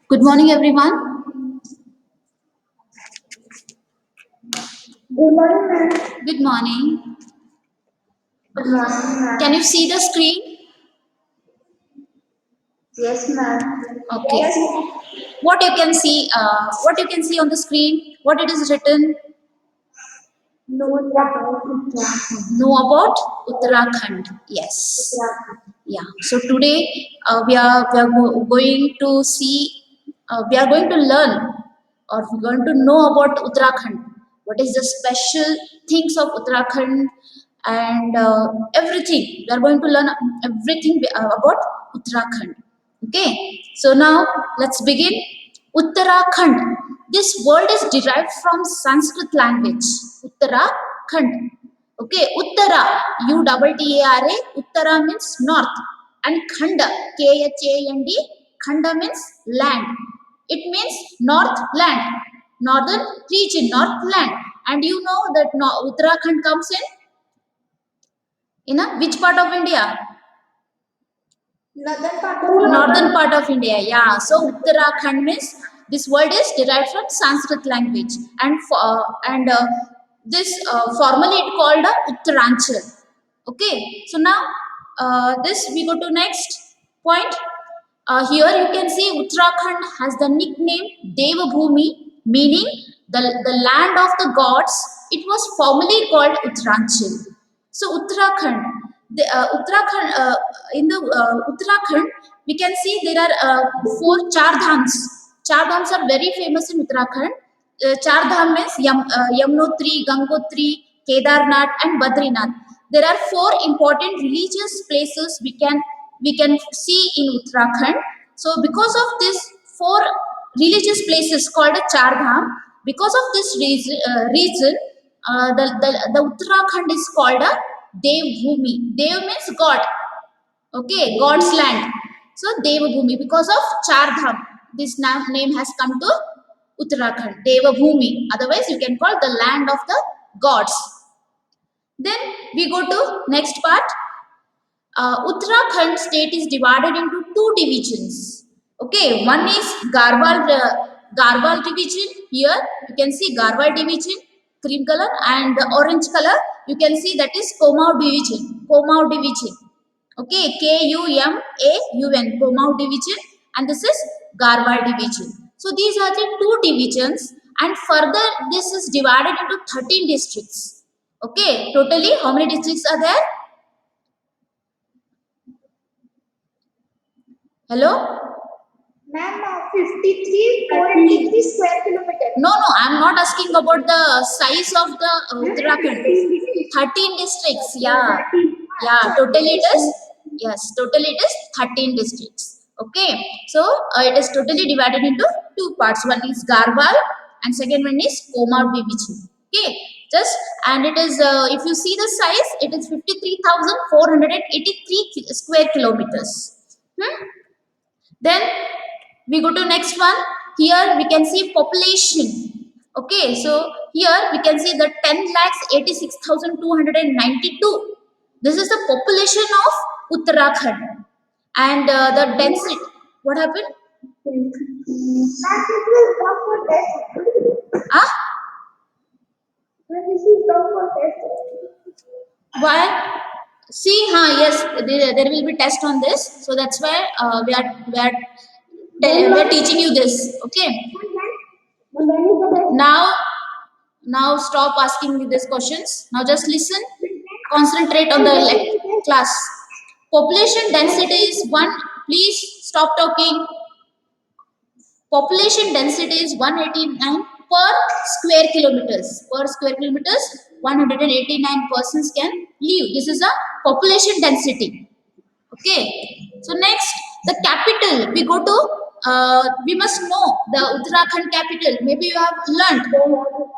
Good morning, everyone. Good morning, ma'am. Good morning. Good morning, ma'am. Can you see the screen? Yes, ma'am. Okay. Yes, ma'am. What you can see? What you can see on the screen? What it is written? No about Uttarakhand. Know about Uttarakhand. Yes. Yeah. So today we are going to see. We are going to learn, or we're going to know about Uttarakhand. What is the special things of Uttarakhand and everything. We are going to learn everything about Uttarakhand. Okay. So now let's begin. Uttarakhand. This word is derived from Sanskrit language. Uttarakhand. Okay, Uttara, U-T-T-A-R-A, Uttara means north, and Khanda, K-H-A-N-D, Khanda means land. It means north land, northern region, north land. And you know that Uttarakhand comes in which part of India? Northern part of India. Northern part of India. Yeah. So Uttarakhand means this word is derived from Sanskrit language, and this formally it called Uttaranchal. Okay. So now this we go to next point. Here you can see Uttarakhand has the nickname Devabhumi, meaning the land of the gods. It was formerly called Uttaranchal. So Uttarakhand, in the Uttarakhand, we can see there are four Char Dhams. Char Dhams are very famous in Uttarakhand. Char Dham means Yamunotri, Gangotri, Kedarnath, and Badrinath. There are four important religious places we can see in Uttarakhand. So because of these four religious places called a Char Dham, because of this reason the Uttarakhand is called a Devbhumi. Dev means God. Okay, God's land. So Devabhumi, because of Char Dham, this name has come to Uttarakhand, Devabhumi. Otherwise, you can call the land of the gods. Then we go to next part. Uttarakhand state is divided into two divisions. Okay, one is Garhwal division. Here you can see Garhwal division, cream color, and the orange color. You can see that is Kumaon division. Kumaon division. Okay, Kumaun, Kumaon division, and this is Garhwal division. So these are the two divisions, and further this is divided into 13 districts. Okay, totally how many districts are there? Hello? Ma'am, 53,483 square kilometer. No, I'm not asking about the size of the Uttarakhand. 13 districts, yeah. Yeah, totally it is, yes, totally it is 13 districts. Okay, so it is totally divided into two parts. One is Garhwal and second one is Kumaon division. Okay, just and it is, if you see the size, it is 53,483 square kilometers. Then we go to next one. Here we can see population. Okay, so here we can see the 10,86,292. This is the population of Uttarakhand, and the density. What happened? Ma'am, this will come for test. Ah, Ma'am, this will come for test. why? See, yes, there will be test on this. So that's why we are teaching you this. Okay. When is the test? Now stop asking me these questions. Now just listen. Concentrate on the class. Population density is one. Please stop talking. Population density is 189 per square kilometers. Per square kilometers, 189 persons can live. This is a population density. Okay. So next, the capital. We go to. We must know the Uttarakhand capital. Maybe you have learned.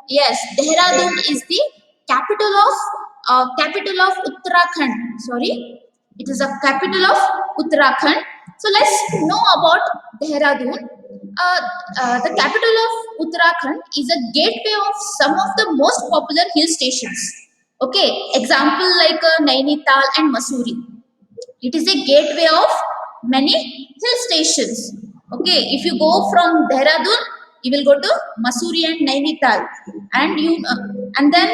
Yes, Dehradun is the capital of Uttarakhand. Sorry, it is a capital of Uttarakhand. So let's know about Dehradun. The capital of Uttarakhand is a gateway of some of the most popular hill stations. Okay, example like Nainital and Mussoorie. It is a gateway of many hill stations. Okay, if you go from Dehradun, you will go to Masuri and Nainital, and then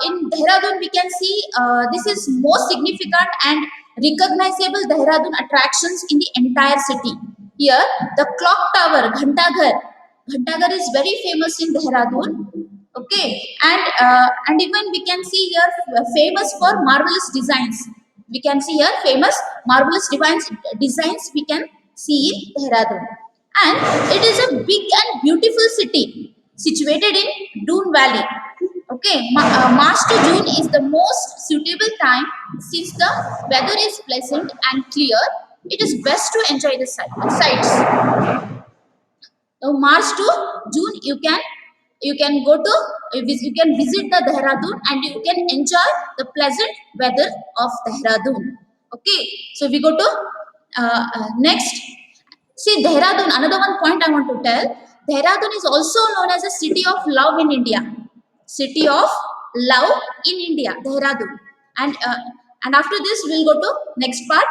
in Dehradun we can see this is most significant and recognizable Dehradun attractions in the entire city. Here, the clock tower Ghantaghar. Ghantaghar is very famous in Dehradun. Okay, and even we can see here famous for marvelous designs. We can see here famous marvelous designs we can see in Dehradun. And it is a big and beautiful city situated in Doon Valley. Okay, March to June is the most suitable time since the weather is pleasant and clear. It is best to enjoy the sights. So March to June, you can go to you can visit the Dehradun and you can enjoy the pleasant weather of Dehradun. Okay, so we go to next. See Dehradun. Another one point I want to tell. Dehradun is also known as a city of love in India. City of love in India, Dehradun. And after this, we'll go to next part.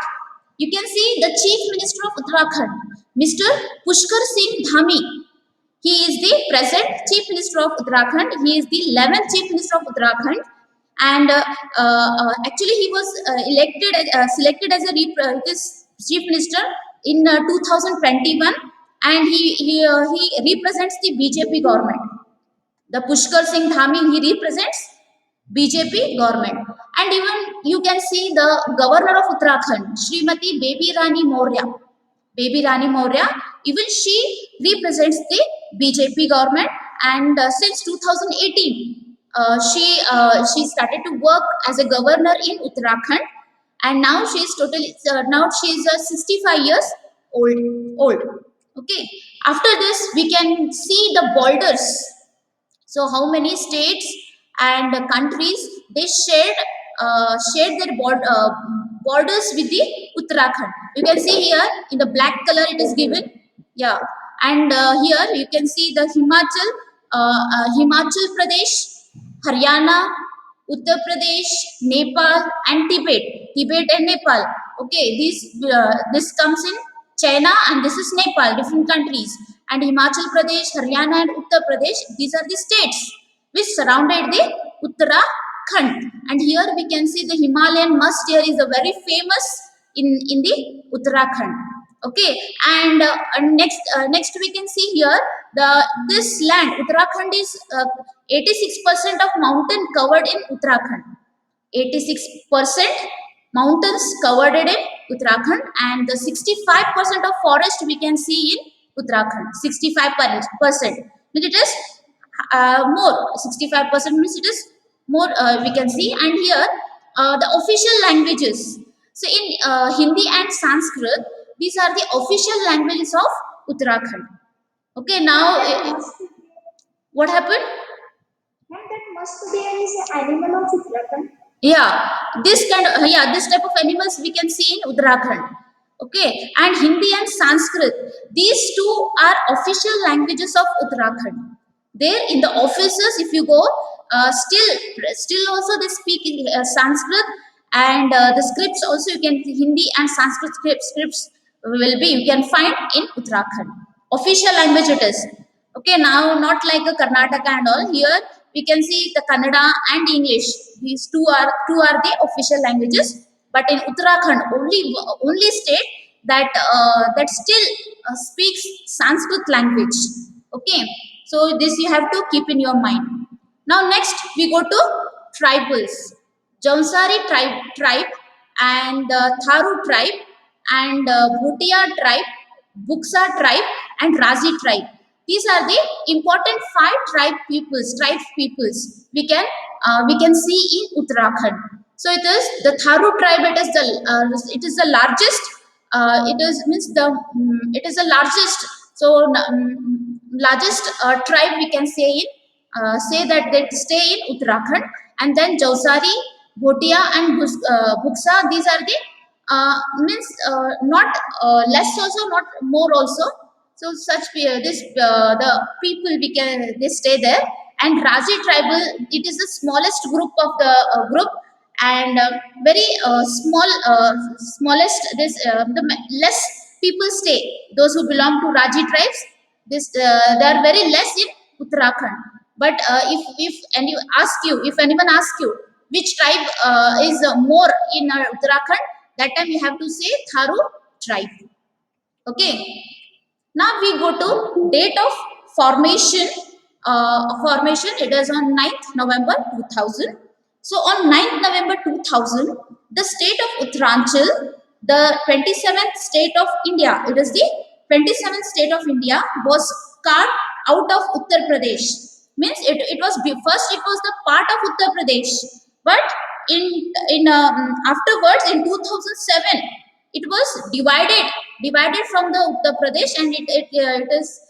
You can see the Chief Minister of Uttarakhand, Mr. Pushkar Singh Dhami. He is the present Chief Minister of Uttarakhand. He is the 11th Chief Minister of Uttarakhand. And actually, he was selected as this Chief Minister in 2021, and he represents the BJP government. The Pushkar Singh Dhami, he represents BJP government. And even you can see the governor of Uttarakhand, Srimati Baby Rani Maurya. Baby Rani Maurya, even she represents the BJP government. And since 2018, she started to work as a governor in Uttarakhand, and now she is 65 years old. Old. Okay. After this, we can see the borders. So how many states and countries they shared their borders with the Uttarakhand. You can see here in the black color it is given. Yeah, and here you can see the Himachal Pradesh, Haryana, Uttar Pradesh, Nepal, and Tibet. Tibet and Nepal. Okay, this comes in China, and this is Nepal, different countries. And Himachal Pradesh, Haryana, and Uttar Pradesh, these are the states which surrounded the Uttarakhand. And here we can see the Himalayan musk deer is a very famous in the Uttarakhand. Okay, and next we can see here this land Uttarakhand is 86% of mountain covered in Uttarakhand. 86% mountains covered in Uttarakhand, and the 65% of forest we can see in Uttarakhand. 65%. Means it is more. 65% means it is more we can see. And here the official languages. So in Hindi and Sanskrit, these are the official languages of Uttarakhand. Okay, now That must be, what happened? and that must be an animal of Uttarakhand. Yeah, this type of animals we can see in Uttarakhand. Okay, and Hindi and Sanskrit, these two are official languages of Uttarakhand. There in the offices, if you go, still also they speak in Sanskrit, and the scripts also you can Hindi and Sanskrit scripts will be you can find in Uttarakhand. Official language it is. Okay, now not like a Karnataka and all. Here we can see the Kannada and English. These two are the official languages. But in Uttarakhand, only state that still speaks Sanskrit language. Okay, so this you have to keep in your mind. Now next we go to tribals. Jaunsari tribe and Tharu tribe and Bhutia tribe, Buksa tribe and Razi tribe. These are the important five tribe peoples we can see in Uttarakhand. So it is the Tharu tribe. It is the largest. It is means the it is the largest. So largest tribe we can say that they stay in Uttarakhand. And then Jausari, Bhotia and Buksa, these are the means not less also, not more also. So the people we can they stay there. And Razi tribal, it is the smallest group of the group. and very smallest this less people stay. Those who belong to Raji tribes, this they are very less in Uttarakhand. But if anyone asks you which tribe is more in Uttarakhand, that time you have to say Tharu tribe. Okay. Now we go to date of formation. Formation, it is on 9th November 2000. So on 9th November 2000, the state of Uttaranchal, the 27th state of India, it is the 27th state of India, was carved out of Uttar Pradesh. Means it was first it was the part of Uttar Pradesh, but in afterwards in 2007 it was divided from the Uttar Pradesh, and it is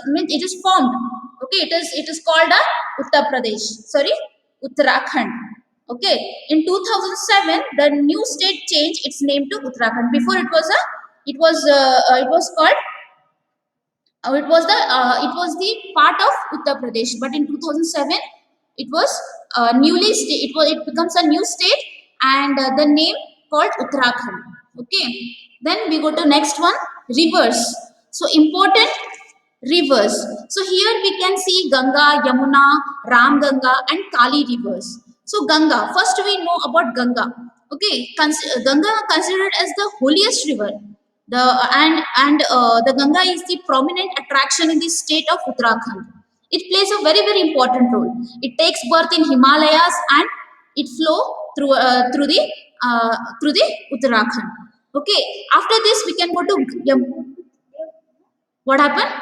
means it is formed. Okay, it is called a Uttar Pradesh. Sorry, Uttarakhand. Okay, in 2007 the new state changed its name to Uttarakhand. Before it was called it was the part of Uttar Pradesh, but in 2007 it was it becomes a new state, and the name called Uttarakhand. Okay, then we go to next one, rivers. So important rivers. So here we can see Ganga, Yamuna, Ram Ganga, and Kali rivers. So Ganga, first we know about Ganga. Okay, Ganga considered as the holiest river. The Ganga is the prominent attraction in the state of Uttarakhand. It plays a very very important role. It takes birth in Himalayas and it flow through the Uttarakhand. Okay, after this we can go to what happened.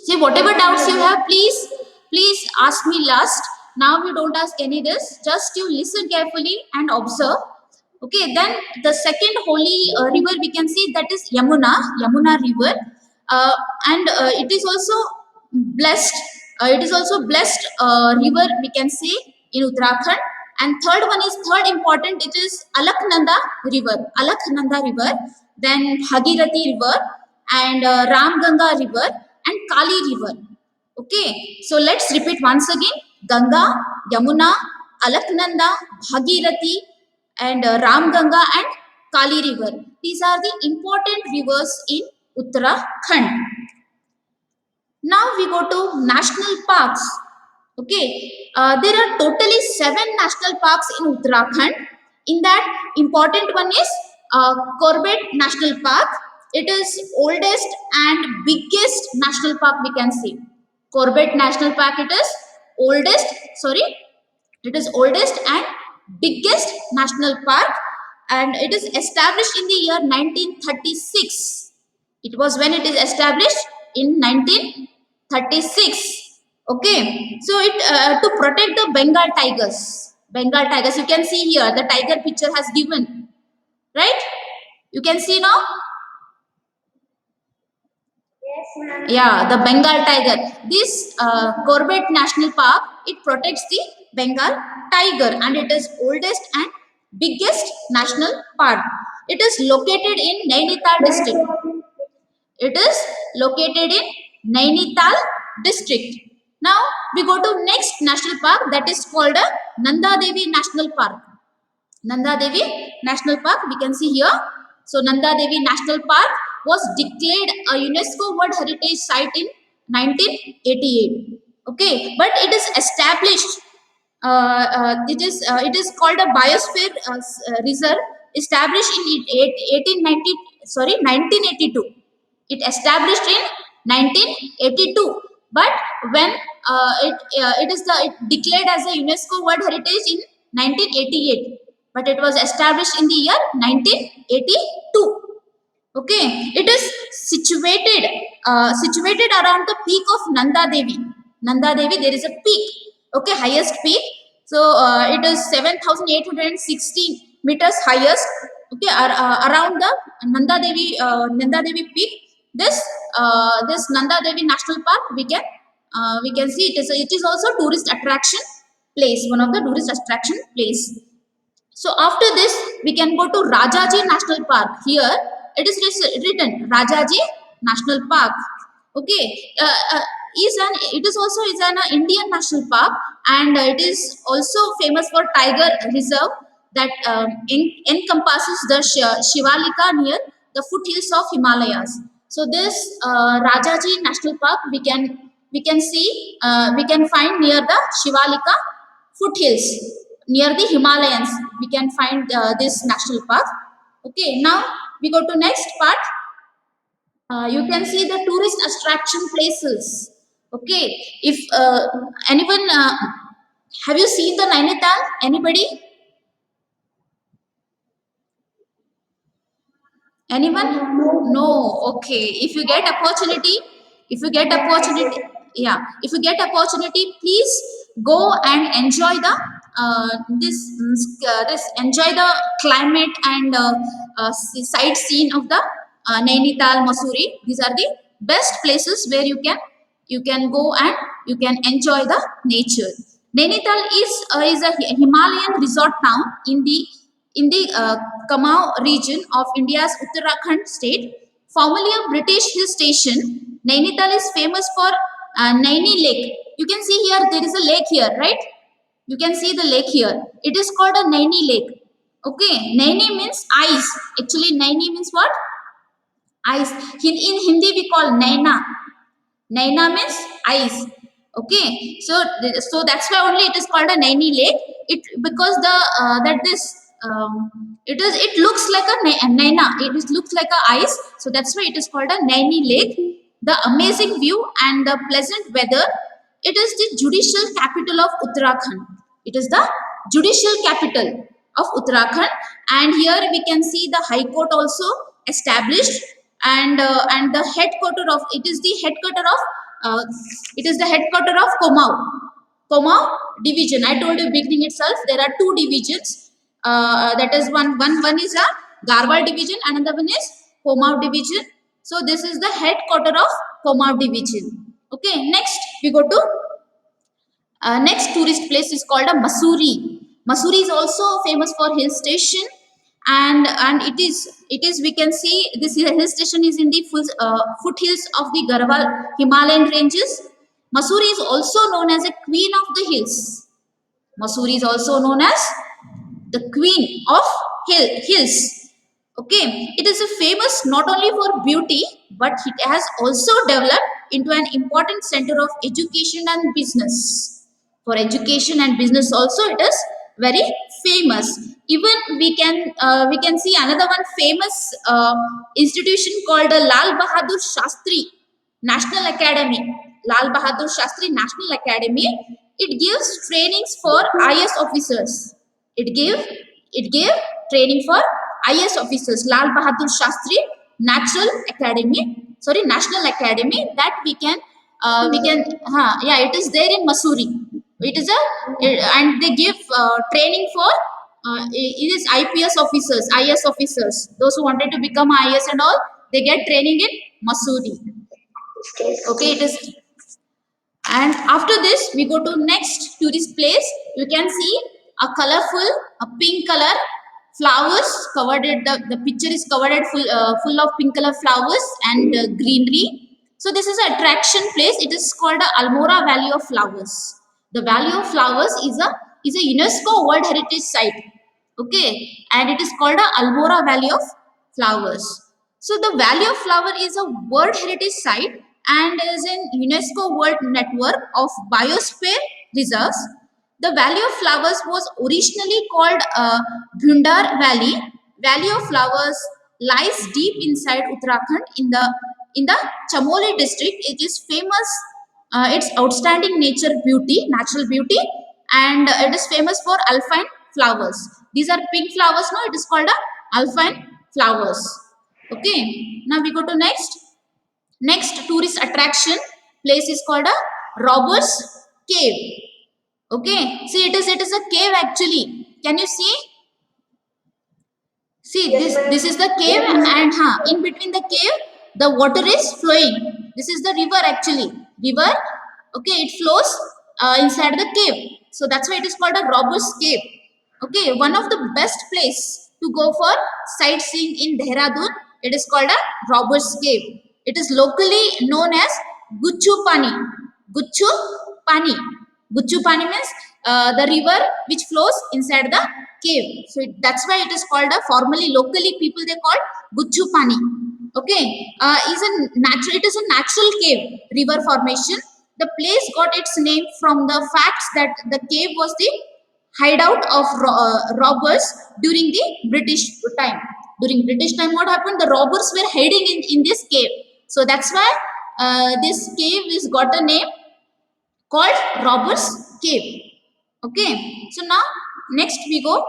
See, whatever doubts you have, please ask me last. Now you don't ask any this. Just you listen carefully and observe. Okay, then the second holy river we can see, that is Yamuna River, uh, and it is also blessed. It is also blessed river we can see in Uttarakhand. And third one is third important. It is Alaknanda River, then Bhagirathi River, and Ram Ganga River, and Kali River. Okay, so let's repeat once again: Ganga, Yamuna, Alaknanda, Bhagirathi, and Ram Ganga and Kali River. These are the important rivers in Uttarakhand. Now we go to national parks. Okay, there are totally 7 national parks in Uttarakhand. In that, important one is Corbett National Park. It is oldest and biggest national park we can see. Corbett National Park. It is oldest. Sorry, it is oldest and biggest national park, and it is established in the year 1936. It was when it is established in 1936. Okay, so it to protect the Bengal tigers. Bengal tigers, you can see here the tiger picture has given, right? You can see now. Yes, ma'am. Yeah, the Bengal tiger. This Corbett National Park, it protects the Bengal tiger, and it is oldest and biggest national park. It is located in Nainital district. It is located in Nainital district. Now we go to next national park, that is called a Nanda Devi National Park. Nanda Devi National Park, we can see here. So Nanda Devi National Park was declared a UNESCO World Heritage Site in 1988. Okay, but it is established. It is called a biosphere reserve, established in 1890. Sorry, 1982. It established in 1982, but when it declared as a UNESCO World Heritage in 1988, but it was established in the year 1982. Okay, it is situated around the peak of Nanda Devi. Nanda Devi, there is a peak. Okay, highest peak. So it is 7,816 meters highest. Okay, around the Nanda Devi peak. This Nanda Devi National Park, we can see it is also tourist attraction place, one of the tourist attraction place. So after this, we can go to Rajaji National Park. Here it is written Rajaji National Park. Okay, it is also is an Indian national park, and it is also famous for tiger reserve that encompasses the Shivalika near the foothills of Himalayas. So this Rajaji National Park we can find near the Shivalika foothills near the Himalayas. We can find this national park. Okay, now we go to next part. You can see the tourist attraction places. Okay, if anyone have you seen the Nainital? Anybody? Anyone? No. Okay, if you get opportunity, yeah, if you get opportunity, please go and enjoy the this enjoy the climate and sightseeing of the Nainital, Masuri. These are the best places where you can go and you can enjoy the nature. Nainital is a Himalayan resort town in the Kamau region of India's Uttarakhand state. Formerly a British hill station, Nainital is famous for Naini Lake. You can see here there is a lake here, right? You can see the lake here. It is called a Naini Lake. Okay, Naini means ice. Actually, Naini means what? Ice. In Hindi we call Naina. Naina means ice. Okay, so that's why only it is called a Naini Lake. It because the that this it looks like a Naina. Looks like a ice. So that's why it is called a Naini Lake. The amazing view and the pleasant weather. It is the judicial capital of Uttarakhand. It is the judicial capital of Uttarakhand, and here we can see the High Court also established, and the headquarter of it is the headquarter of Komau division. I told you beginning itself there are two divisions. That is one is a Garhwal division, another one is Komau division. So this is the headquarter of Komau division. Okay, next we go to next tourist place is called a Masuri. Masuri is also famous for hill station, and it is we can see this hill station is in the foothills of the Garhwal Himalayan ranges. Masuri is also known as a queen of the hills. Masuri is also known as the queen of hills. Okay, it is a famous not only for beauty, but it has also developed into an important center of education and business. For education and business also, it is very famous. Even we can see another one famous institution called the Lal Bahadur Shastri National Academy. Lal Bahadur Shastri National Academy. It gives trainings for IS officers. It gave training for IS officers. Lal Bahadur Shastri Natural Academy. Sorry, National Academy that yeah, it is there in Masuri. And they give training for it is IPS officers, IS officers. Those who wanted to become IS and all, they get training in Masuri. Okay, it is. And after this, we go to next tourist place. You can see a colorful, a pink color flowers covered. The picture is covered at full of pink color flowers and greenery. So this is an attraction place. It is called the Almora Valley of Flowers. The Valley of Flowers is a UNESCO World Heritage Site. Okay, and it is called the Almora Valley of Flowers. So the Valley of Flower is a World Heritage Site and is in UNESCO World Network of Biosphere Reserves. The Valley of Flowers was originally called Bhundar Valley. Valley of Flowers lies deep inside Uttarakhand in the Chamoli district. It is famous its outstanding natural beauty, and it is famous for alpine flowers. These are pink flowers. No, it is called alpine flowers. Okay. Now we go to next tourist attraction place is called a Robbers Cave. Okay. See, it is a cave actually. Can you see? See, this is the cave, and in between the cave, the water is flowing. This is the river actually. River, okay, it flows inside the cave. So that's why it is called a Robber's Cave. Okay, one of the best place to go for sightseeing in Dehradun. It is called a Robber's Cave. It is locally known as Guchu Pani. Guchu Pani. Guchu Pani means the river which flows inside the cave. So that's why it is called a formally locally people they call Guchu Pani. Okay, is a natural. It is a natural cave river formation. The place got its name from the facts that the cave was the hideout of robbers during the British time. During British time, what happened? The robbers were hiding in this cave. So that's why this cave is got a name called Robbers Cave. Okay. So now next we go.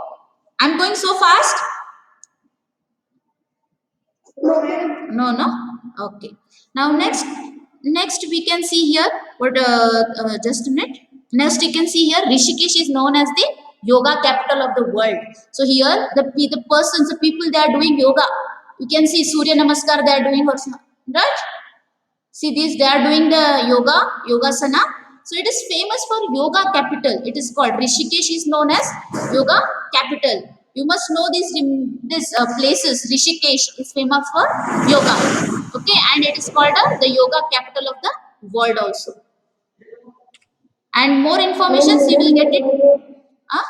I'm going so fast. No, no. Okay. Now next we can see here. What? Just a minute. Next you can see here. Rishikesh is known as the yoga capital of the world. So here the persons, the people they are doing yoga. You can see Surya Namaskar they are doing also, right? See this, they are doing the yogasana. So it is famous for yoga capital. It is called Rishikesh is known as yoga capital. You must know these places. Rishikesh is famous for yoga. Okay, and it is called the yoga capital of the world also. And more information you will get it. Huh?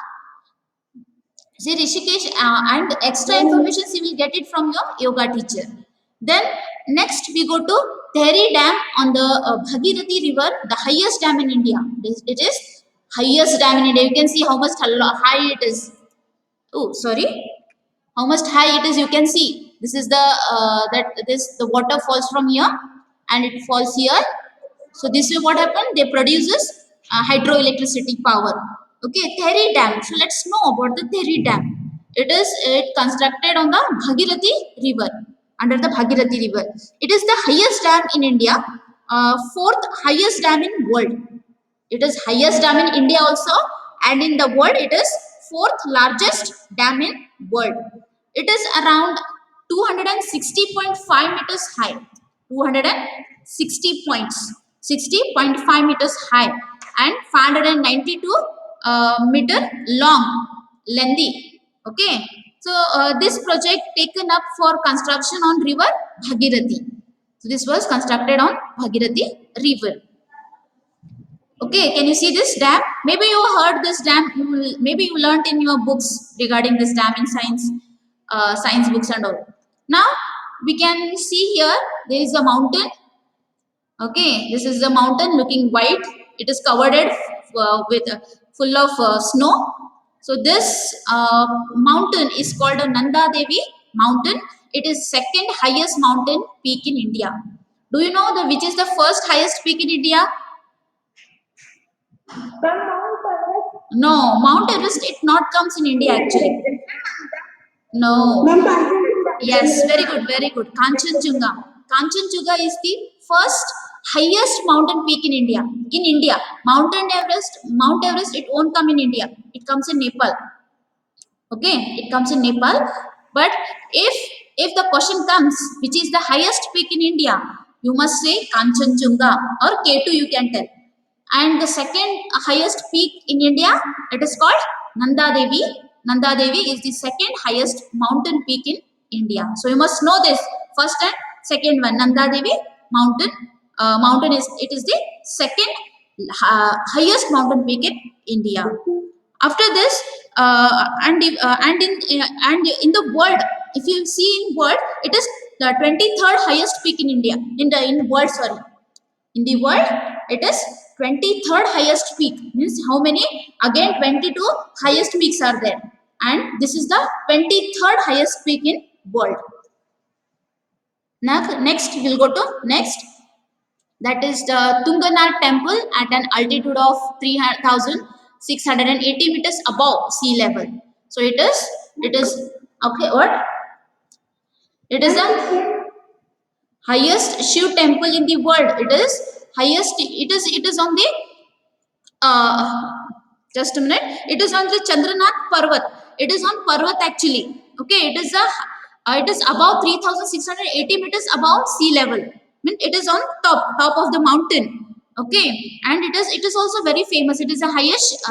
See Rishikesh and extra information you will get it from your yoga teacher. Then next we go to Tehri Dam on the Bhagirathi River, the highest dam in India. It is highest dam in India. You can see how much high it is. Oh, sorry, how much high it is. You can see this is the the water falls from here and it falls here. So this way what happened? They produces hydroelectricity power. Okay, Tehri Dam. So let's know about the Tehri Dam. It constructed on the Bhagirathi River, under the Bhagirathi River. It is the highest dam in India, fourth highest dam in world. It is highest dam in India also, and in the world it is fourth largest dam in world. It is around 260.5 meters high. 260 points, 60.5 meters high, and 592 meter long, lengthy. Okay, so this project taken up for construction on river Bhagirathi. So this was constructed on Bhagirathi river. Okay, can you see this dam? Maybe you heard this dam. Maybe you learnt in your books regarding this dam in science books and all. Now we can see here there is a mountain. Okay, this is the mountain looking white. It is covered with full of snow. So this mountain is called a Nanda Devi mountain. It is second highest mountain peak in India. Do you know which is the first highest peak in India? No, Mount Everest, it not comes in India actually. No. Yes, very good, very good. Kanchenjunga. Kanchenjunga is the first highest mountain peak in India. In India, Mount Everest, it won't come in India. It comes in Nepal. Okay, it comes in Nepal. But if the question comes, which is the highest peak in India, you must say Kanchenjunga or K2 you can tell. And the second highest peak in India, it is called Nanda Devi. Nanda Devi is the second highest mountain peak in India. So you must know this first and second one. Nanda Devi mountain is the second highest mountain peak in India. After this, and in the world, if you see in world, it is the 23rd highest peak in India. In world, sorry, in the world, it is 23rd highest peak. Means how many? Again, 22 highest peaks are there, and this is the 23rd highest peak in world. Now, next we'll go to next. That is the Tunganath temple at an altitude of 3,680 meters above sea level. So it is okay. What? It is the highest Shiv temple in the world. It is highest. It is on the just a minute. It is on the Chandranath Parvat. It is on Parvat actually. Okay, it is above 3,680 meters above sea level. Mean it is on top of the mountain. Okay, and it is also very famous. It is the highest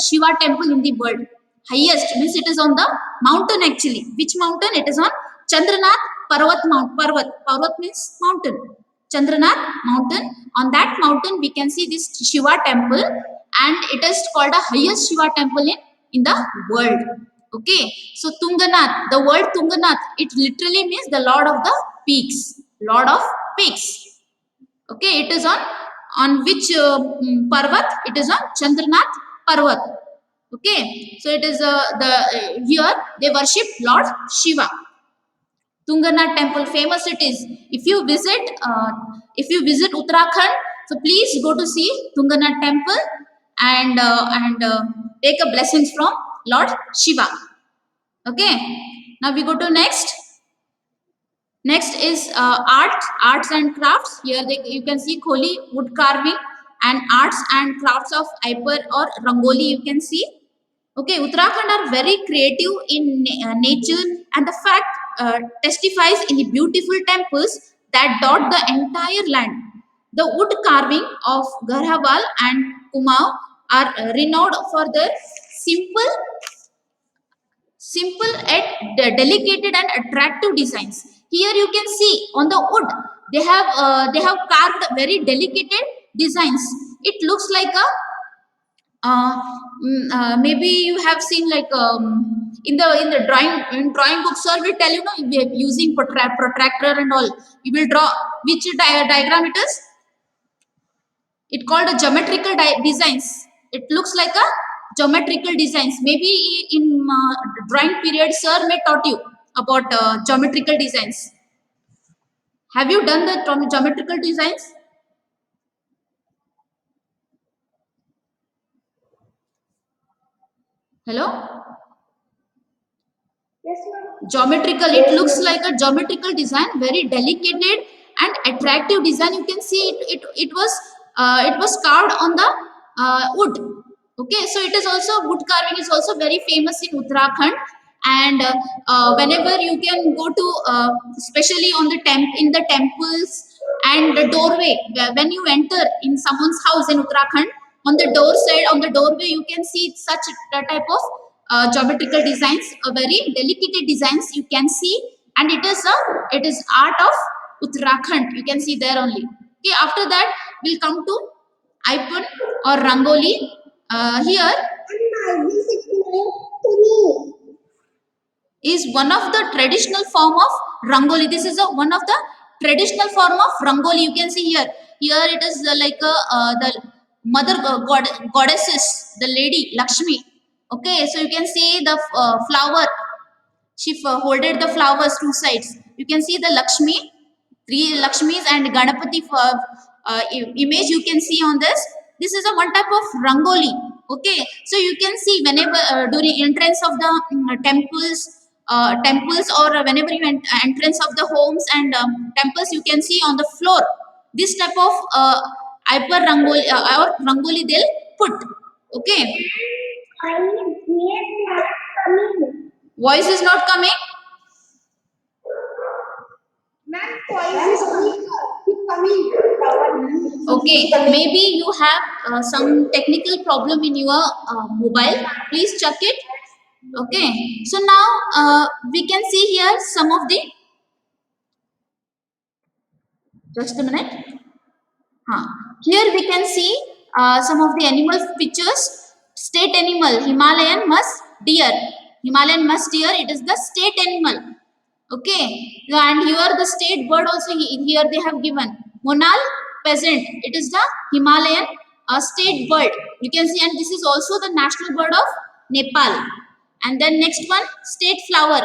Shiva temple in the world. Highest means it is on the mountain actually. Which mountain? It is on Chandranath Parvat Mount. Parvat means mountain. Chandranath mountain. On that mountain, we can see this Shiva temple, and it is called the highest Shiva temple in the world. Okay, so Tunganath, the word Tunganath, it literally means the Lord of the peaks. Lord of peaks. Okay, it is on which Parvat? It is on Chandranath Parvat. Okay, so it is here they worship Lord Shiva. Tunganath temple, famous it is. If you visit Uttarakhand, so please go to see Tunganath temple and take a blessings from Lord Shiva. Okay, now we go to next. Next is arts and crafts. Here you can see Kholi wood carving and arts and crafts of Aipar or Rangoli. You can see. Okay, Uttarakhand are very creative in nature, and the fact testifies in the beautiful temples that dot the entire land. The wood carving of Garhwal and Kumau are renowned for their simple simple yet delicate and attractive designs. Here you can see on the wood they have carved very delicate designs. It looks like a maybe you have seen like in the drawing book, sir will tell you, no, we are using protractor and all, you will draw which diagram it is. It called a geometrical designs. It looks like a geometrical designs. Maybe in drawing period, sir may taught you about geometrical designs. Have you done the geometrical designs? Hello? Yes, ma'am. Geometrical, it looks like a geometrical design, very delicate and attractive design. You can see it was carved on the wood. Okay, so it is also wood carving is also very famous in Uttarakhand. And whenever you can go to especially on the in the temples and the doorway, when you enter in someone's house in Uttarakhand, on the door side, on the doorway, you can see such a type of geometrical designs, very delicate designs you can see. And it is art of Uttarakhand, you can see there only. Okay, after that we'll come to Ipon or Rangoli. Here Anna, this is to me. is one of the traditional form of Rangoli. This is one of the traditional form of Rangoli. You can see here. Here it is like the mother goddesses, the lady Lakshmi. Okay, so you can see the flower. She holded the flowers two sides. You can see the Lakshmi, three Lakshmis and Ganapati image you can see on this. This is a one type of Rangoli. Okay, so you can see whenever during entrance of the temples or whenever you entrance of the homes and temples, you can see on the floor this type of hyper Rangoli or Rangoli they'll put. Okay, I need not coming. voice is not coming. Ma'am, voice is coming. Okay, maybe you have some technical problem in your mobile. Please check it. Okay, so now we can see here some of the. Just a minute. Huh. Here we can see some of the animal pictures. State animal Himalayan musk deer. Himalayan musk deer. It is the state animal. Okay, and here the state bird also here they have given Monal peasant. It is the Himalayan state bird. You can see, and this is also the national bird of Nepal. And then next one, state flower,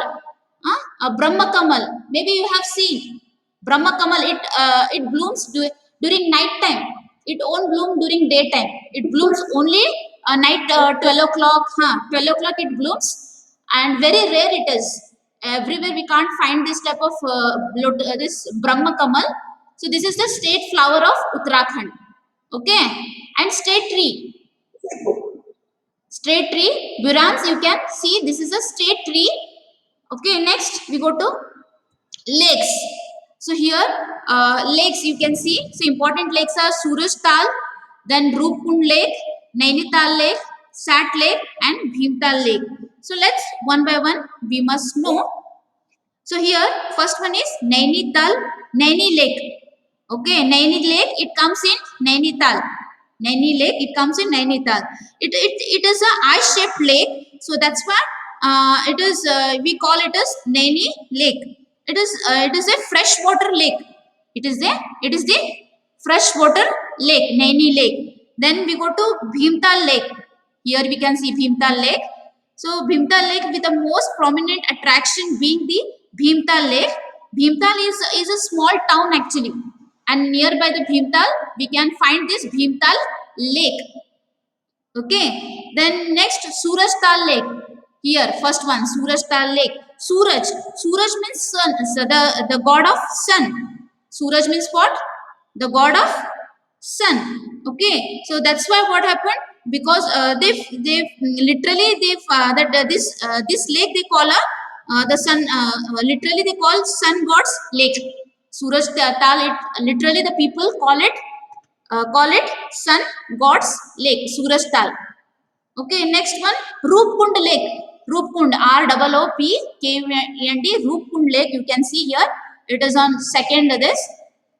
Brahma Kamal. Maybe you have seen Brahma Kamal. It blooms during night time. It won't bloom during daytime. It blooms only night 12 o'clock. 12 o'clock it blooms, and very rare it is. Everywhere we can't find this type of this Brahma Kamal. So this is the state flower of Uttarakhand. Okay, and state tree. State tree, Burans, you can see this is a state tree. Okay, next we go to lakes. So here lakes you can see. So important lakes are Suraj then Rupkund Lake, Nainital Lake, Sat Lake, and Bhimtal Lake. So let's one by one we must know. So here first one is Naini Lake. Okay, Naini Lake, it comes in Nainital. Naini Lake, it comes in Nainital. It is a eye-shaped lake, so that's why it is we call it as Naini Lake. It is a freshwater lake. It is the freshwater lake, Naini Lake. Then we go to Bhimtal Lake. Here we can see Bhimtal Lake. So Bhimtal Lake with the most prominent attraction being the Bhimtal Lake. Bhimtal is a small town actually, and nearby the Bhimtal we can find this Bhimtal Lake. Okay, then next Surajtal Lake. Here, first one Surajtal Lake. Suraj means sun, so the god of sun. Suraj means what? The god of sun. Okay, so that's why what happened, because they've literally they've that this lake they call the sun, literally they call sun god's lake. Suraj Tal, it literally the people call it sun god's lake, Suraj Tal. Okay, next one, Roopkund Lake. Roopkund, Roopkund, Roopkund Lake. You can see here. It is on second this.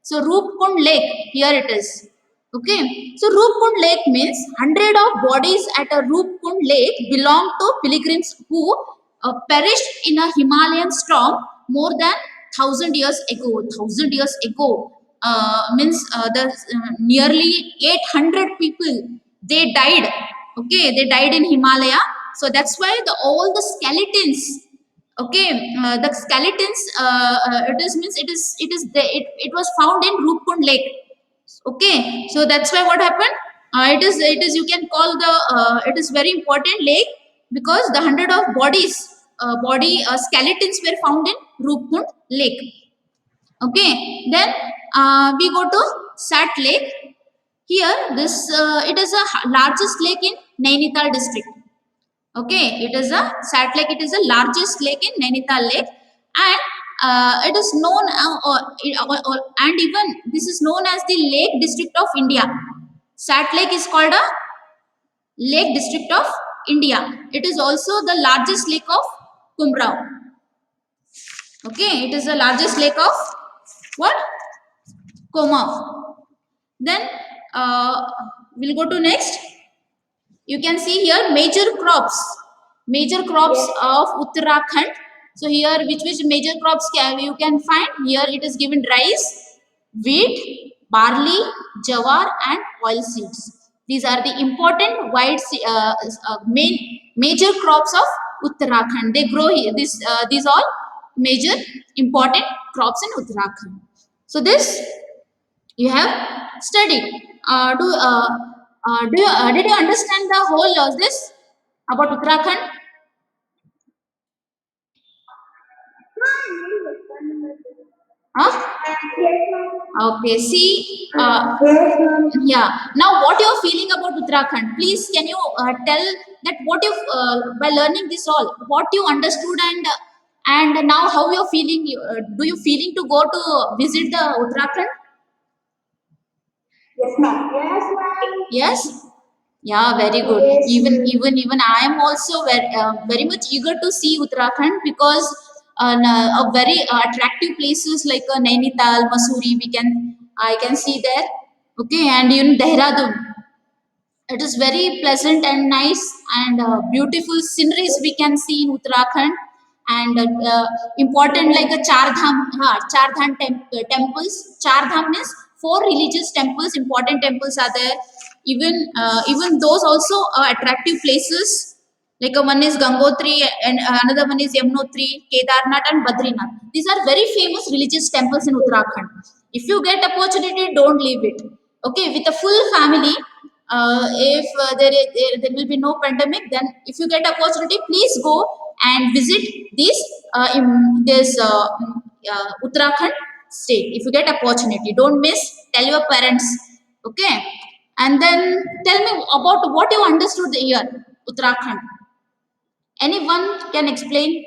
So Roopkund Lake, here it is. Okay, so Roopkund Lake means 100 of bodies at a Roopkund Lake belong to pilgrims who perished in a Himalayan storm more than 1,000 years ago. 1,000 years ago means the nearly 800 people they died. Okay, they died in Himalaya. So that's why all the skeletons, okay, the skeletons, it is means it was found in Roopkund Lake. Okay, so that's why what happened, it is you can call the it is very important lake, because the 100 of body skeletons were found in Roopkund Lake. Okay, then we go to Sat Lake. Here this it is a largest lake in Nainital district. Okay, it is a Sat Lake, it is the largest lake in Nainital Lake, and it is known and even this is known as the Lake District of India. Sat Lake is called a Lake District of India. It is also the largest lake of Kumrao. Okay, it is the largest lake of what? Koma. Then we'll go to next. You can see here major crops of Uttarakhand. So here which major crops you can find here, it is given rice, wheat, barley, jawar and oil seeds. These are the important main major crops of Uttarakhand. They grow here, these all major important crops in Uttarakhand. So this you have studied. Did you understand the whole this about Uttarakhand? Huh? Yes, ma'am. Okay. See, Yes, ma'am. yeah. Now, what you're feeling about Uttarakhand? Please, can you tell that what you by learning this all, what you understood, and now how you're feeling? Do you feeling to go to visit the Uttarakhand? Yes, ma'am. Yes, ma'am. Yes. Yeah, very good. Yes. Even I am also very much eager to see Uttarakhand, because a very attractive places like Nainital, Masuri, I can see there. Okay, and even Dehradun. It is very pleasant and nice, and beautiful sceneries we can see in Uttarakhand, and important like a Char Dham temples. Char Dham means four religious temples. Important temples are there. Even those also are attractive places. Like one is Gangotri and another one is Yamunotri, Kedarnath and Badrinath. These are very famous religious temples in Uttarakhand. If you get opportunity, don't leave it. Okay, with a full family, if there will be no pandemic, then if you get opportunity, please go and visit this Uttarakhand state. If you get opportunity, don't miss. Tell your parents. Okay, and then tell me about what you understood here, Uttarakhand. Anyone can explain?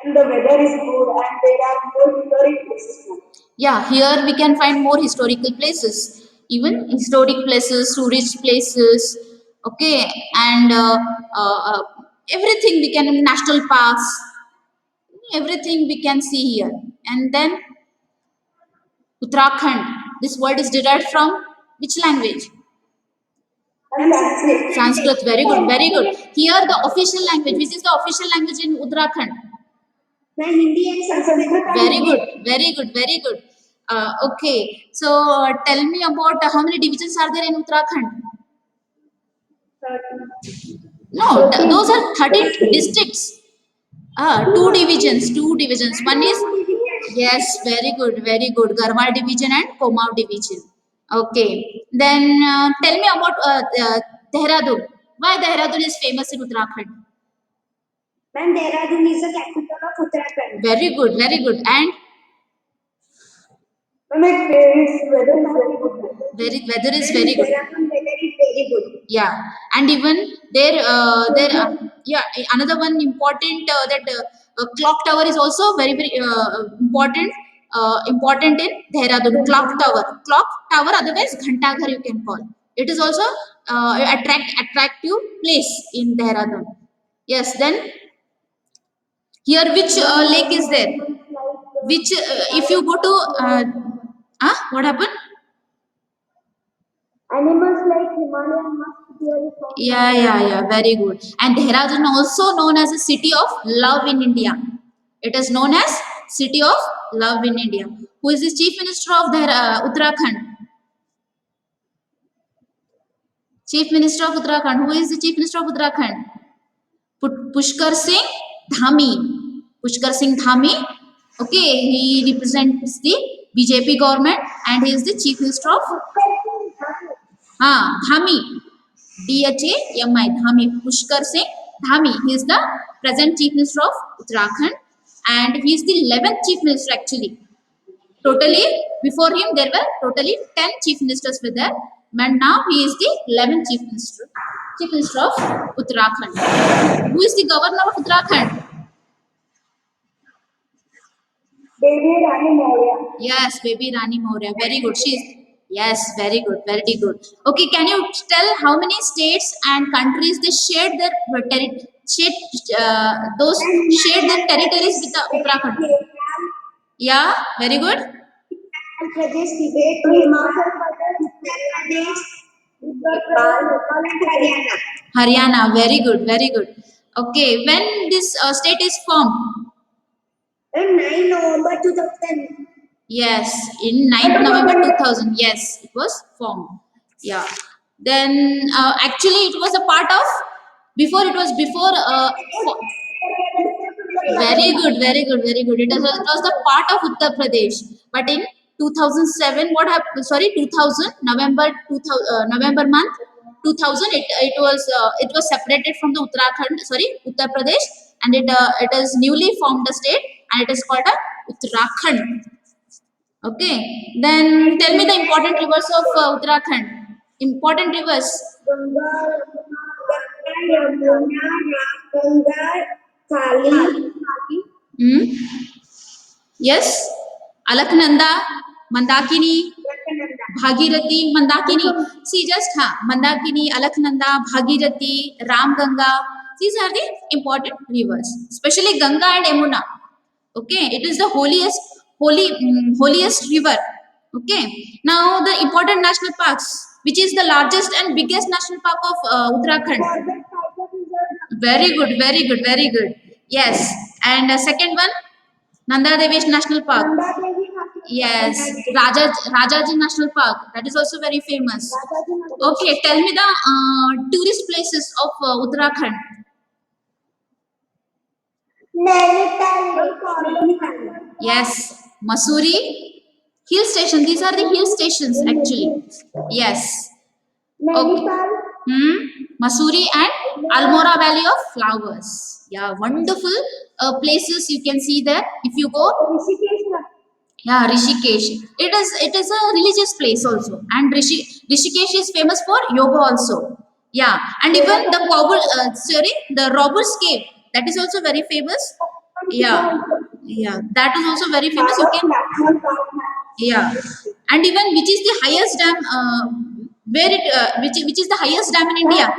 And the weather is good, and there are more historic places, ma'am. Yeah, here we can find more historical places, even historic places, tourist places. Okay, and everything we can, national parks, everything we can see here. And then Uttarakhand. This word is derived from which language? And Sanskrit. Sanskrit. Very good, very good. Here the official language. Which is the official language in Uttarakhand? मैं Hindi and Sanskrit. Very good, very good, very good. Okay, so tell me about how many divisions are there in Uttarakhand? No, those are 13 districts. Two divisions, two divisions. One is, yes, very good, very good. Garhwal division and Kumaon division. Okay, then tell me about Dehradun. Why Dehradun is famous in Uttarakhand? Man, Dehradun is the capital of Uttarakhand. Very good, very good. And Man, its weather is very good. weather is very good. Dehradun weather is very good. Yeah, and even yeah, another one important that clock tower is also very very important. Important in Dehradun, clock tower, otherwise Ghanta Ghar you can call. It is also attractive place in Dehradun. Yes, then here which lake is there? Which if you go to what happened? Animals like Himalayan musk deer is found. Yeah, very good. And Dehradun also known as a city of love in India. It is known as city of love in India. Who is the chief minister of Uttarakhand? Chief minister of Uttarakhand. Who is the chief minister of Uttarakhand? Pushkar Singh Dhami. Pushkar Singh Dhami. Okay, he represents the BJP government and he is the chief minister of Dhami. Dhami, Dhami, Pushkar Singh Dhami. He is the present chief minister of Uttarakhand and he is the 11th chief minister actually. Totally, before him there were totally 10 chief ministers were there, and now he is the 11th chief minister of Uttarakhand. Who is the governor of Uttarakhand? Baby Rani Maurya. Yes, baby Rani Maurya. Very good. She is, yes, very good, very good. Okay, can you tell how many states and countries they shared their those shared their territories with the Uttarakhand? Yeah, very good. Andhra Pradesh, Tibet, Himachal Pradesh, Uttar Pradesh, Nepal, and Haryana. Haryana, very good, very good. Okay, when this state is formed? On 9 November 2000. Yes, in 9th November 2000. Yes, it was formed. Yeah. Then actually it was a part of, before it was before very good, very good, very good. It was the part of Uttar Pradesh. But in 2007, what happened? Sorry, 2000 November 2000 November month 2000. It was separated from the Uttarakhand. Sorry, Uttar Pradesh, and it is newly formed a state, and it is called a Uttarakhand. Okay. Then tell me the important rivers of Uttarakhand. Important rivers. Ganga, Yamuna, Ganga, Kali. Hmm? Yes. Alaknanda, Mandakini, Bhagirathi, Mandakini. See, just Mandakini, Alaknanda, Bhagirathi, Ramganga. These are the important rivers, especially Ganga and Yamuna. Okay, it is the holiest river. Okay, now the important national parks, which is the largest and biggest national park of Uttarakhand. Very good, very good, very good. Yes, and second one, Nanda Devi National Park. Yes, Rajaji National Park. That is also very famous. Okay, tell me the tourist places of Uttarakhand. Yes, Masuri hill station. These are the hill stations actually. Yes. Okay. Masuri and Almora Valley of Flowers. Yeah, wonderful places you can see there if you go. Yeah, Rishikesh. It is a religious place also, and Rishikesh is famous for yoga also. Yeah, and even the Robbers Cave, that is also very famous. Yeah, that is also very famous. You can, yeah, and even which is the highest dam? Which is the highest dam in India?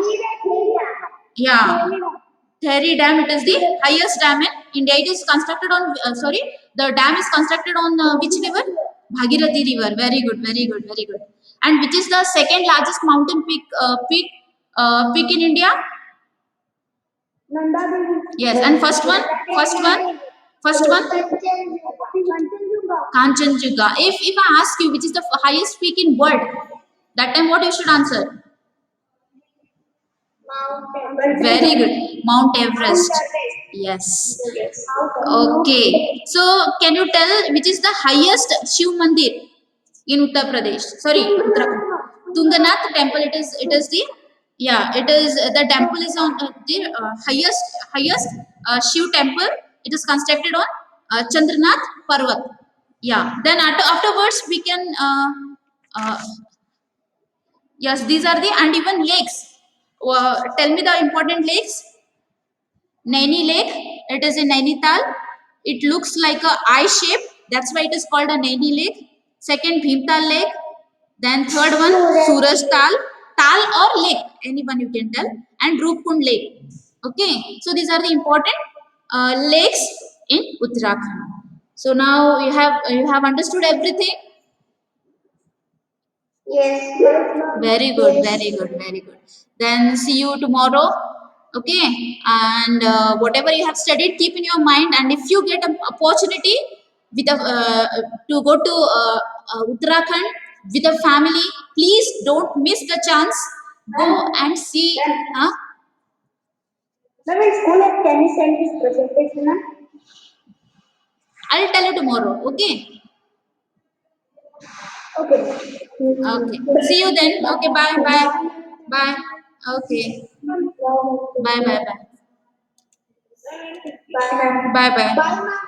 Yeah, Tehri Dam, it is the highest dam in India. It is constructed on, the dam is constructed on which river? Bhagirathi River. Very good, very good, very good. And which is the second largest mountain peak in India? Nanda Devi. Yes. And first one? First one? Kanchenjunga. If I ask you which is the highest peak in world, that time what you should answer? Very good. Mount Everest. Yes. Okay. So can you tell which is the highest Shiv Mandir in Uttar Pradesh? Sorry, Uttarakhand. Tunganath temple. It is the, yeah. It is the temple is on the highest Shiv temple. It is constructed on Chandranath Parvat. Yeah. Then afterwards we can uh, yes, these are the, and even lakes. Tell me the important lakes. Naini Lake, it is in Nainital. It looks like a eye shape. That's why it is called a Naini Lake. Second, Bhimtal Lake. Then third one, Suraj Tal or lake, anyone you can tell. And Rupkund Lake. Okay, so these are the important lakes in Uttarakhand. So now you have understood everything. Yes. Very good, very good, very good. Then see you tomorrow. Okay, and whatever you have studied, keep in your mind. And if you get an opportunity with to go to Uttarakhand with a family, please don't miss the chance. Go and see. Huh? Ma'am, in school, can you send this presentation, ma'am? I'll tell you tomorrow. Okay. Okay. Okay. See you then. Okay. Bye. Bye. Bye. Okay. Bye. Bye. Bye. Bye, ma'am. Bye. Bye. Bye, ma'am.